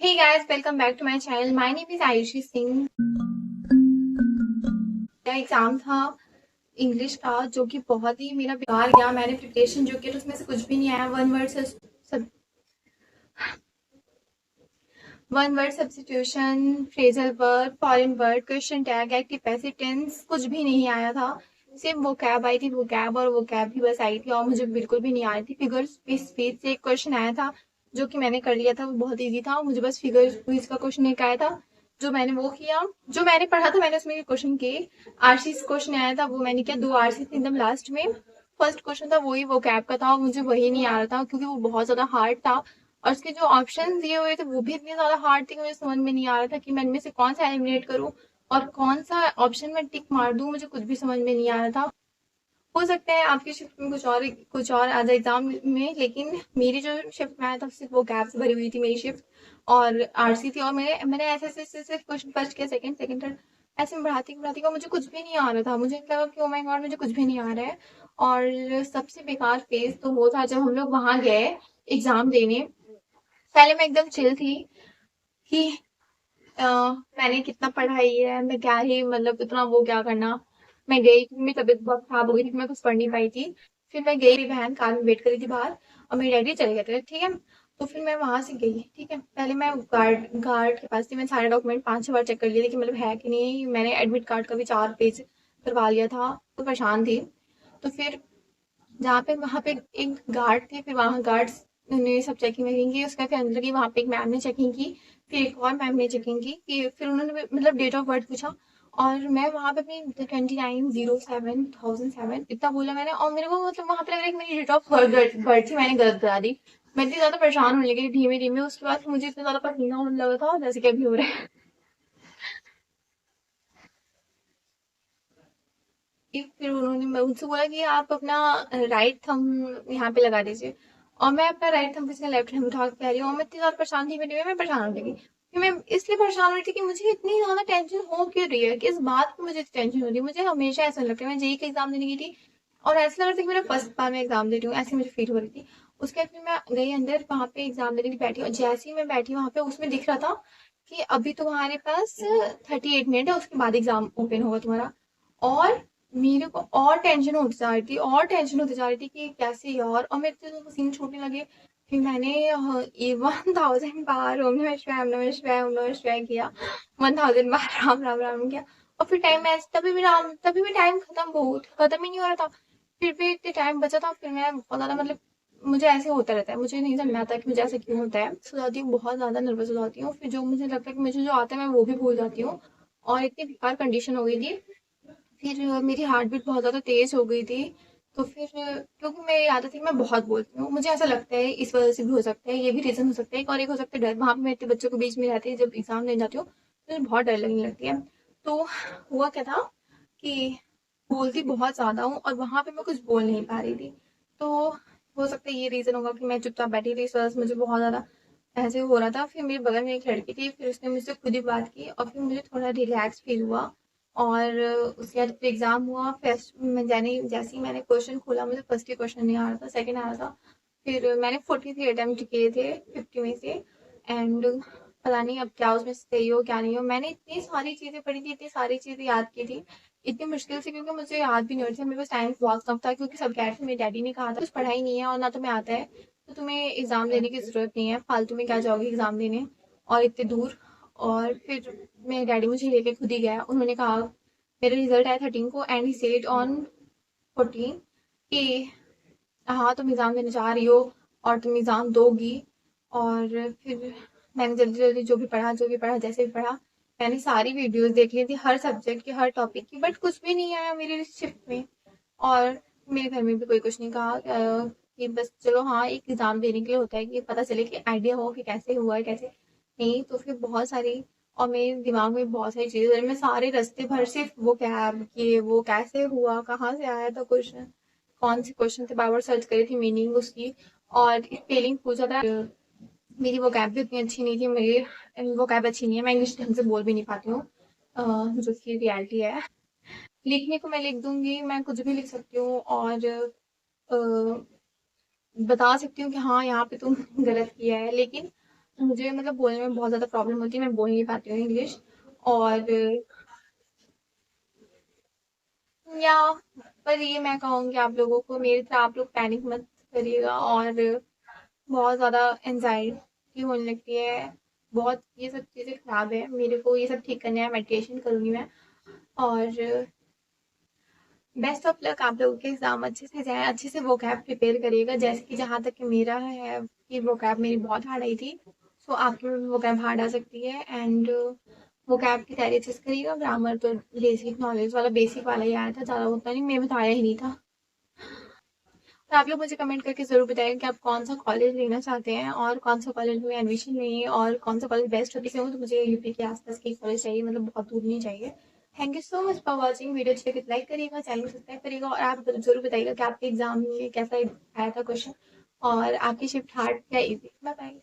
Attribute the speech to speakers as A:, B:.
A: Hey guys, welcome back to my channel. My name is Ayushi Singh. मेरा exam था English का जो कि बहुत ही मेरा बेकार गया। मैंने प्रिपरेशन जो की उसमें से कुछ भी नहीं आया। One word substitution, phrasal verb, foreign word, question tag, active passive tense कुछ भी नहीं आया था। सिर्फ वो कैब आई थी, वो कैब और वो कैब भी बस आई थी और मुझे बिल्कुल भी नहीं आ रही थी। फिगर स्पीच से एक क्वेश्चन आया था जो कि मैंने कर लिया था, वो बहुत ईजी था। मुझे बस फिगर स्पीच का क्वेश्चन एक आया था जो मैंने वो किया। जो मैंने पढ़ा था मैंने उसमें क्वेश्चन किए। आरसी क्वेश्चन आया था वो मैंने किया। 2 आरसी थी एकदम लास्ट में। फर्स्ट क्वेश्चन था वही वो कैब का था और मुझे वही नहीं आ रहा था क्योंकि वो बहुत ज्यादा हार्ड था और उसके जो ऑप्शन दिए हुए थे वो भी इतने ज्यादा हार्ड थे कि मुझे समझ में नहीं आ रहा था कि मैं इनमें से कौन सा एलिमिनेट करूं और कौन सा ऑप्शन में टिक मार दूं। मुझे कुछ भी समझ में नहीं आ रहा था। हो सकता है आपकी शिफ्ट में कुछ और आ जाए एग्जाम में, लेकिन मेरी जो शिफ्ट में आया था सिर्फ वो गैप से भरी हुई थी मेरी शिफ्ट और आरसी थी। और मैंने ऐसे ऐसे ऐसे ऐसे क्वेश्चन फर्स्ट किया, सेकंड सेकंड थर्ड ऐसे में बढ़ाती को मुझे कुछ भी नहीं आ रहा था। मुझे लगा कि ओ माय गॉड मुझे कुछ भी नहीं आ रहा है। और सबसे बेकार फेज तो वो था जब हम लोग वहां गए एग्जाम देने। पहले मैं एकदम चिल थी कि मैंने कितना पढ़ाई है, मैं क्या ही मतलब इतना वो क्या करना। मैं गई क्योंकि मेरी तबीयत बहुत खराब हो गई थी, मैं कुछ पढ़ नहीं पाई थी। फिर मैं गई, मेरी बहन कार में वेट कर रही थी बाहर और मेरे डैडी चले गए थे, ठीक है। तो फिर मैं वहां से गई, ठीक है। पहले मैं गार्ड गार्ड के पास थी, मैं सारे डॉक्यूमेंट 5-6 बार चेक कर लिए थे कि मतलब है कि नहीं। मैंने एडमिट कार्ड का भी 4 पेज करवा लिया था, तो परेशान थी। तो फिर जहाँ पे वहाँ पे एक गार्ड थे, फिर वहाँ गार्ड्स ने सब चेकिंग वेकिंग की। उसके फिर अंदर की वहाँ पे एक मैम ने चेकिंग की, फिर एक और मैम ने चेकिंग की कि फिर उन्होंने मतलब डेट ऑफ बर्थ पूछा। और मैं वहाँ पे अपनी 29/07/2007 इतना बोला मैंने और मेरे को मतलब वहाँ पे लग रहा है कि मेरी डेट ऑफ बर्थ ही मैंने गलत करा दी। मैं इतनी ज्यादा परेशान होने लगी धीमे धीमे। उसके बाद मुझे इतना ज्यादा पसीना होने लगा था जैसे कि अभी हो रहा है। फिर उन्होंने मैं उनसे बोला कि आप अपना राइट थंब यहाँ पे लगा दीजिए। और मैं अपना राइट थंब किसी लेफ्ट हैंड उठा के कह रही हूँ और मैं इतनी ज्यादा परेशान थी, मैं परेशान होने लगी। फिर मैं इसलिए परेशान हो रही थी कि मुझे इतनी ज्यादा टेंशन हो क्यों रही है, किस बात की मुझे टेंशन हो रही है। मुझे हमेशा ऐसा लगता है मैं जेई का एग्जाम देने की थी और ऐसा लग रहा था कि मेरा फर्स्ट बार मैं एग्जाम दे रही हूँ, ऐसी मुझे फील हो रही थी। उसके बाद फिर मैं गई अंदर, वहां पे एग्जाम देने के लिए बैठी और जैसे ही मैं बैठी वहां पे उसमें दिख रहा था कि अभी तुम्हारे पास 38 मिनट है, उसके बाद एग्जाम ओपन होगा तुम्हारा। और मेरे को और टेंशन होती जा रही थी और टेंशन होती जा रही थी कि कैसे यार, और मेरे तो पसीने छूटने लगे। फिर मैंने ये 1000 बार ओम नमः शिवाय, ओम नमः शिवाय, ओम नमः शिवाय किया। 1000 बार राम राम राम किया। और फिर टाइम ऐसे तभी भी टाइम खत्म ही नहीं हो रहा था। फिर भी इतने टाइम बचा था। फिर मैं बहुत ज्यादा मतलब मुझे ऐसे होता रहता है, मुझे नहीं समझ में आता कि मुझे ऐसा क्यों होता है। सो जाती हूँ, बहुत ज्यादा नर्वस हो जाती हूँ। फिर जो मुझे लगता है कि मुझे जो आता है मैं वो भी भूल जाती हूँ। और इतनी बेकार कंडीशन हो गई थी। फिर मेरी हार्ट बीट बहुत ज़्यादा तेज़ हो गई थी। तो फिर क्योंकि मेरी आदत है कि मैं बहुत बोलती हूँ, मुझे ऐसा लगता है इस वजह से भी हो सकता है, ये भी रीज़न हो सकता है। एक और एक हो सकता है डर। वहाँ पे मैं इतने बच्चों के बीच में रहती जब एग्ज़ाम देने जाती हूँ तो मुझे बहुत डर लगने लगती है। तो हुआ क्या था कि बोलती बहुत ज़्यादा हूँ और वहाँ पे मैं कुछ बोल नहीं पा रही थी। तो हो सकता है ये रीज़न होगा कि मैं चुपचाप बैठी थी, इस वजह से मुझे बहुत ज़्यादा ऐसे हो रहा था। फिर मेरे बगल में एक लड़की थी, फिर उसने मुझसे खुद ही बात की और फिर मुझे थोड़ा रिलैक्स फील हुआ। और उसके बाद फिर एग्जाम हुआ। फर्स्ट में जाने जैसे ही मैंने क्वेश्चन खोला मुझे फर्स्ट ही क्वेश्चन नहीं आ रहा था, सेकंड आ रहा था। फिर मैंने 43 अटेम्प्ट किए थे 50 में से। एंड पता नहीं अब क्या उसमें सही हो क्या नहीं हो। मैंने इतनी सारी चीजें पढ़ी थी, इतनी सारी चीजें याद की थी इतनी मुश्किल से, क्योंकि मुझे याद भी नहीं हो रही थी। मेरे पास टाइम बहुत कम था क्योंकि सब कह रहे थे, मेरे डैडी ने कहा था कुछ पढ़ाई नहीं है और ना तुम्हें आता है तो तुम्हें एग्जाम देने की जरूरत नहीं है, फालतू में क्या जाओगे एग्जाम देने और इतने दूर। और फिर मेरे डैडी मुझे लेके खुद ही गया। उन्होंने कहा मेरा रिजल्ट आया 13 को एंड ही सेड ऑन 14 कि हाँ तुम एग्जाम देने जा रही हो और तुम एग्जाम दोगी। और फिर मैंने जल्दी जल्दी जो भी पढ़ा जैसे भी पढ़ा। मैंने सारी वीडियोस देख ली थी हर सब्जेक्ट की, हर टॉपिक की, बट कुछ भी नहीं आया मेरी शिफ्ट में। और मेरे घर में भी कोई कुछ नहीं कहा। कि बस चलो हाँ एक एग्जाम देने के लिए होता है कि पता चले कि आइडिया हो कि कैसे हुआ है कैसे नहीं। तो फिर बहुत सारी और मेरे दिमाग में बहुत सारी चीजें, मैं सारे रास्ते भर सिर्फ वो कैब ये वो कैसे हुआ कहाँ से आया था क्वेश्चन, कौन से क्वेश्चन थे, बार बार सर्च करी थी मीनिंग उसकी। और स्पेलिंग पूछा था। मेरी वो कैब भी उतनी अच्छी नहीं थी, मेरी वो कैब अच्छी नहीं है, मैं इंग्लिश ढंग से बोल भी नहीं पाती हूँ। जो कि रियलिटी है। लिखने को मैं लिख दूंगी, मैं कुछ भी लिख सकती हूँ और अ, बता सकती हूँ कि हाँ यहाँ पे तुम गलत किया है। लेकिन मुझे मतलब बोलने में बहुत ज़्यादा प्रॉब्लम होती है, मैं बोल नहीं पाती हूँ इंग्लिश। और या पर ये मैं कहूँगी आप लोगों को, मेरी तरह आप लोग पैनिक मत करिएगा। और बहुत ज़्यादा एनजाइटी होने लगती है, बहुत ये सब चीज़ें खराब है। मेरे को ये सब ठीक करना है, मेडिटेशन करूँगी मैं। और बेस्ट ऑफ लक, आप लोगों के एग्जाम अच्छे से जाए, अच्छे से वोकैब प्रिपेयर करिएगा। जैसे कि जहाँ तक कि मेरा है कि वोकैब मेरी बहुत हार्ड आई थी, सो आपकी में भी वोकैब हार्ड आ सकती है। एंड वोकैब की तैयारी अच्छे से करिएगा। ग्रामर तो बेसिक नॉलेज वाला, बेसिक वाला ही आया था, ज़्यादा उतना नहीं, मैं बताया ही नहीं था। तो आप लोग मुझे कमेंट करके ज़रूर बताइए कि आप कौन सा कॉलेज लेना चाहते हैं और कौन सा कॉलेज में एडमिशन लेंगे और कौन सा कॉलेज बेस्ट होती है। तो मुझे यूपी के आसपास के कॉलेज चाहिए, मतलब बहुत दूर नहीं चाहिए। Thank you so much for watching. Video अच्छी लगे तो लाइक करिएगा, चैनल को सब्सक्राइब करिएगा। और आप जरूर बताइएगा कि आपके एग्जाम में कैसा आया था क्वेश्चन, और आपकी शिफ्ट हार्ड या इजी। Bye bye.